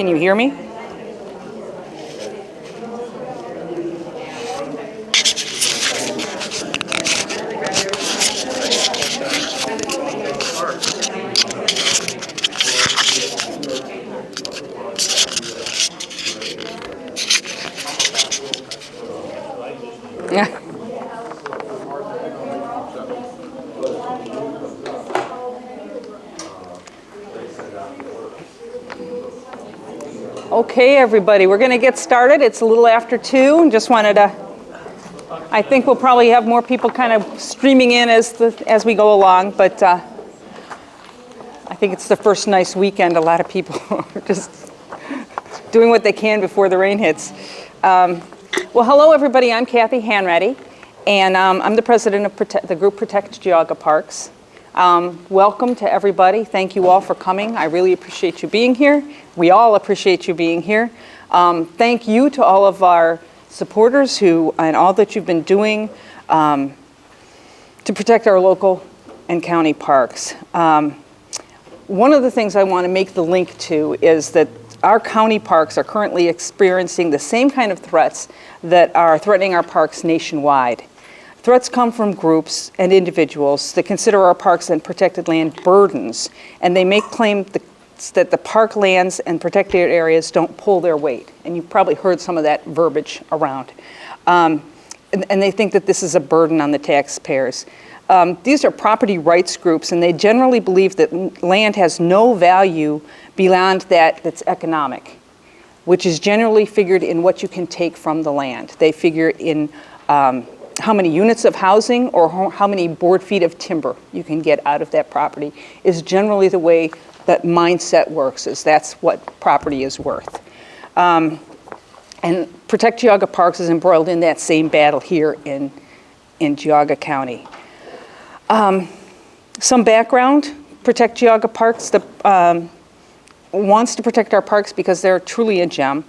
Can you hear me? Yeah. Okay, everybody, we're going to get started. It's a little after 2, and just wanted to, I think we'll probably have more people kind of streaming in as we go along, but I think it's the first nice weekend. A lot of people are just doing what they can before the rain hits. Well, hello, everybody. I'm Kathy Hanratty, and I'm the president of the group Protect Geauga Parks. Welcome to everybody. Thank you all for coming. I really appreciate you being here. We all appreciate you being here. Thank you to all of our supporters and all that you've been doing to protect our local and county parks. One of the things I want to make the link to is that our county parks are currently experiencing the same kind of threats that are threatening our parks nationwide. Threats come from groups and individuals that consider our parks and protected land burdens, and they make claim that the park lands and protected areas don't pull their weight. And you've probably heard some of that verbiage around. And they think that this is a burden on the taxpayers. These are property rights groups, and they generally believe that land has no value beyond that's economic, which is generally figured in what you can take from the land. They figure in how many units of housing or how many board feet of timber you can get out of that property is generally the way that mindset works, is that's what property is worth. And Protect Geauga Parks is embroiled in that same battle here in Geauga County. Some background: Protect Geauga Parks wants to protect our parks because they're truly a gem.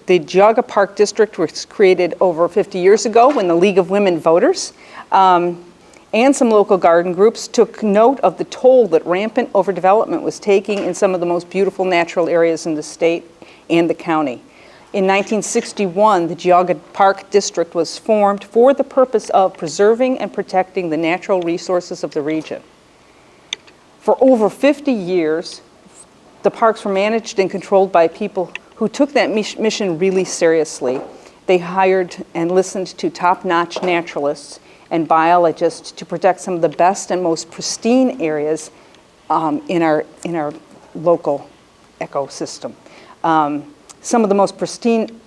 The Geauga Park District was created over 50 years ago when the League of Women Voters and some local garden groups took note of the toll that rampant overdevelopment was taking in some of the most beautiful natural areas in the state and the county. In 1961, the Geauga Park District was formed for the purpose of preserving and protecting the natural resources of the region. For over 50 years, the parks were managed and controlled by people who took that mission really seriously. They hired and listened to top-notch naturalists and biologists to protect some of the best and most pristine areas in our local ecosystem. Some of the most pristine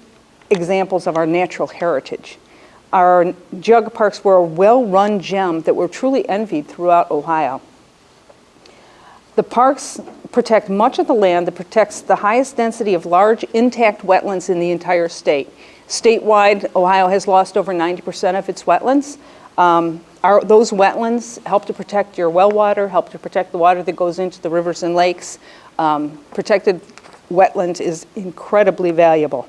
examples of our natural heritage. Our Geauga Parks were a well-run gem that were truly envied throughout Ohio. The parks protect much of the land that protects the highest density of large intact wetlands in the entire state. Statewide, Ohio has lost over 90% of its wetlands. Those wetlands help to protect your well water, help to protect the water that goes into the rivers and lakes. Protected wetland is incredibly valuable.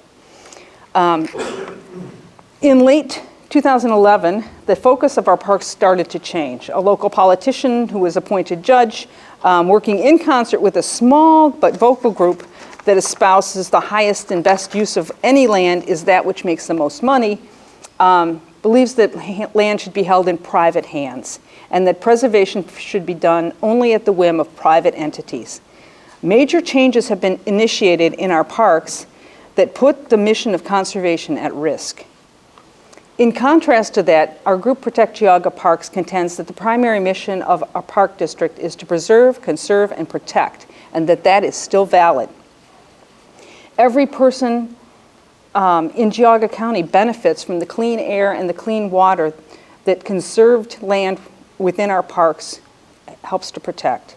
In late 2011, the focus of our parks started to change. A local politician who was appointed judge, working in concert with a small but vocal group that espouses the highest and best use of any land is that which makes the most money, believes that land should be held in private hands and that preservation should be done only at the whim of private entities. Major changes have been initiated in our parks that put the mission of conservation at risk. In contrast to that, our group Protect Geauga Parks contends that the primary mission of our park district is to preserve, conserve, and protect, and that is still valid. Every person in Geauga County benefits from the clean air and the clean water that conserved land within our parks helps to protect.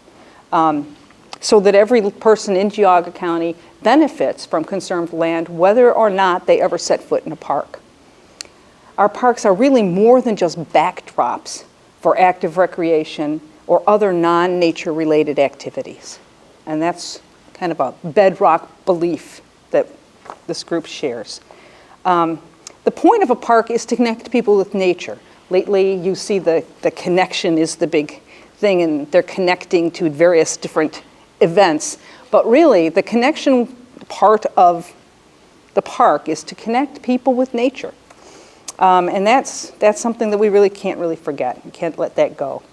So that every person in Geauga County benefits from conserved land, whether or not they ever set foot in a park. Our parks are really more than just backdrops for active recreation or other non-nature related activities. And that's kind of a bedrock belief that this group shares. The point of a park is to connect people with nature. Lately, you see the connection is the big thing, and they're connecting to various different events. But really, the connection part of the park is to connect people with nature. And that's something that we really can't really forget. We can't let that go.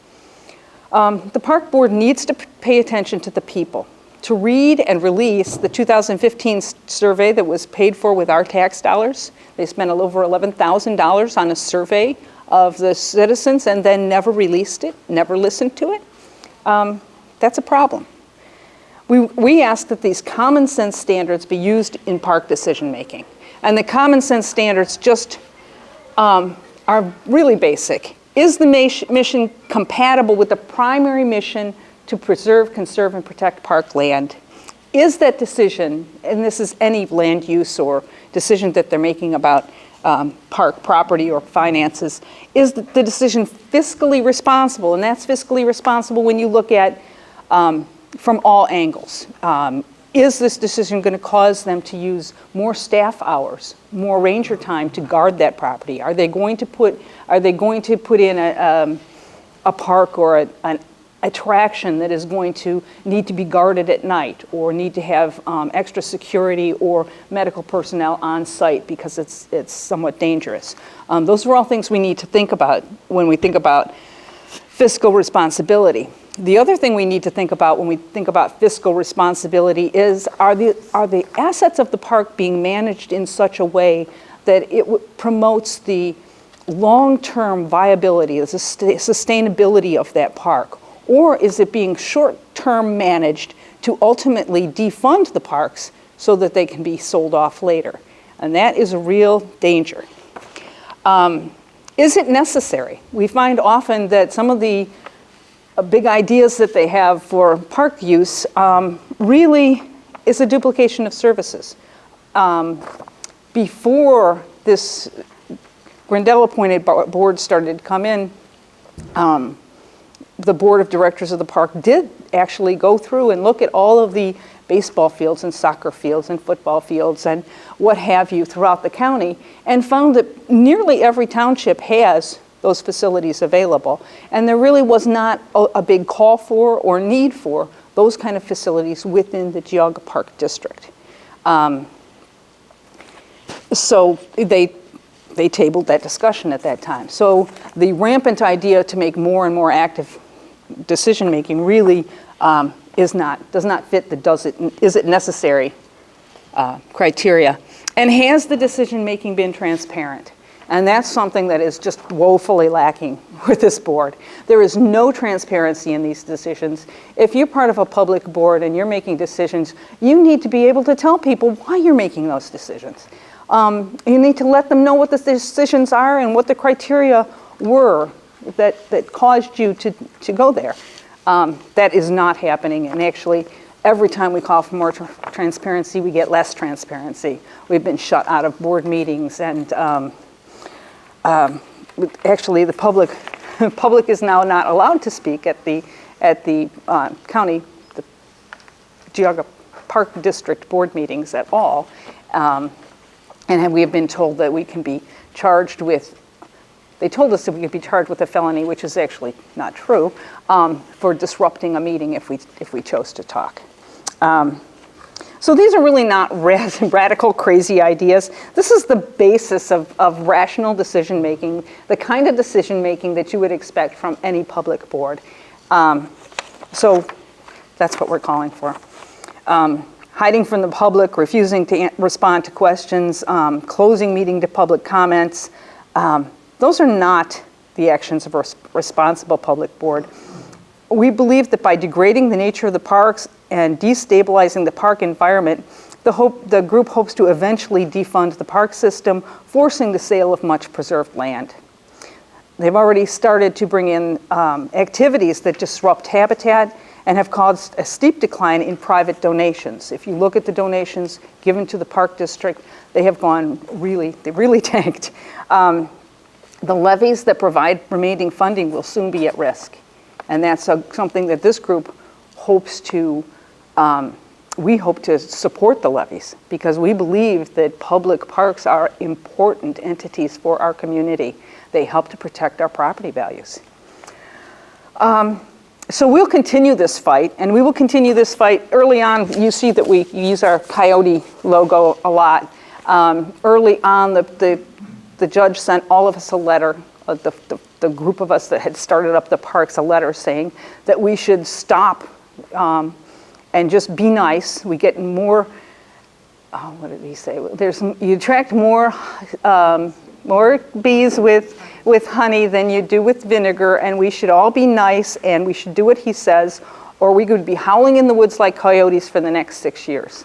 The park board needs to pay attention to the people, to read and release the 2015 survey that was paid for with our tax dollars. They spent over $11,000 on a survey of the citizens and then never released it, never listened to it. That's a problem. We ask that these common sense standards be used in park decision making. And the common sense standards just are really basic. Is the mission compatible with the primary mission to preserve, conserve, and protect park land? Is that decision, and this is any land use or decision that they're making about park property or finances, is the decision fiscally responsible? And that's fiscally responsible when you look at from all angles. Is this decision going to cause them to use more staff hours, more ranger time to guard that property? Are they going to put in a park or an attraction that is going to need to be guarded at night, or need to have extra security or medical personnel on site because it's somewhat dangerous? Those are all things we need to think about when we think about fiscal responsibility. The other thing we need to think about when we think about fiscal responsibility is, are the assets of the park being managed in such a way that it promotes the long-term viability, the sustainability of that park? Or is it being short-term managed to ultimately defund the parks so that they can be sold off later? And that is a real danger. Is it necessary? We find often that some of the big ideas that they have for park use really is a duplication of services. Before this Grandel-appointed board started to come in, the board of directors of the park did actually go through and look at all of the baseball fields and soccer fields and football fields and what have you throughout the county, and found that nearly every township has those facilities available. And there really was not a big call for or need for those kind of facilities within the Geauga Park District. So they tabled that discussion at that time. So the rampant idea to make more and more active decision making really does not fit the is it necessary criteria. And has the decision making been transparent? And that's something that is just woefully lacking with this board. There is no transparency in these decisions. If you're part of a public board and you're making decisions, you need to be able to tell people why you're making those decisions. You need to let them know what the decisions are and what the criteria were that caused you to go there. That is not happening, and actually, every time we call for more transparency, we get less transparency. We've been shut out of board meetings, and actually, the public is now not allowed to speak at the county, the Geauga Park District board meetings at all. And we have been told that we can be charged with, they told us that we could be charged with a felony, which is actually not true, for disrupting a meeting if we chose to talk. So these are really not radical, crazy ideas. This is the basis of rational decision making, the kind of decision making that you would expect from any public board. So that's what we're calling for. Hiding from the public, refusing to respond to questions, closing meeting to public comments. Those are not the actions of a responsible public board. We believe that by degrading the nature of the parks and destabilizing the park environment, the group hopes to eventually defund the park system, forcing the sale of much preserved land. They've already started to bring in activities that disrupt habitat and have caused a steep decline in private donations. If you look at the donations given to the park district, they have gone they really tanked. The levies that provide remaining funding will soon be at risk. And that's something that this group hopes to, we hope to support the levies, because we believe that public parks are important entities for our community. They help to protect our property values. So we'll continue this fight, and we will continue this fight. Early on, you see that we use our coyote logo a lot. Early on, the judge sent all of us a letter, the group of us that had started up the parks, a letter saying that we should stop and just be nice. We get more, what did he say? You attract more bees with honey than you do with vinegar, and we should all be nice, and we should do what he says, or we could be howling in the woods like coyotes for the next 6 years.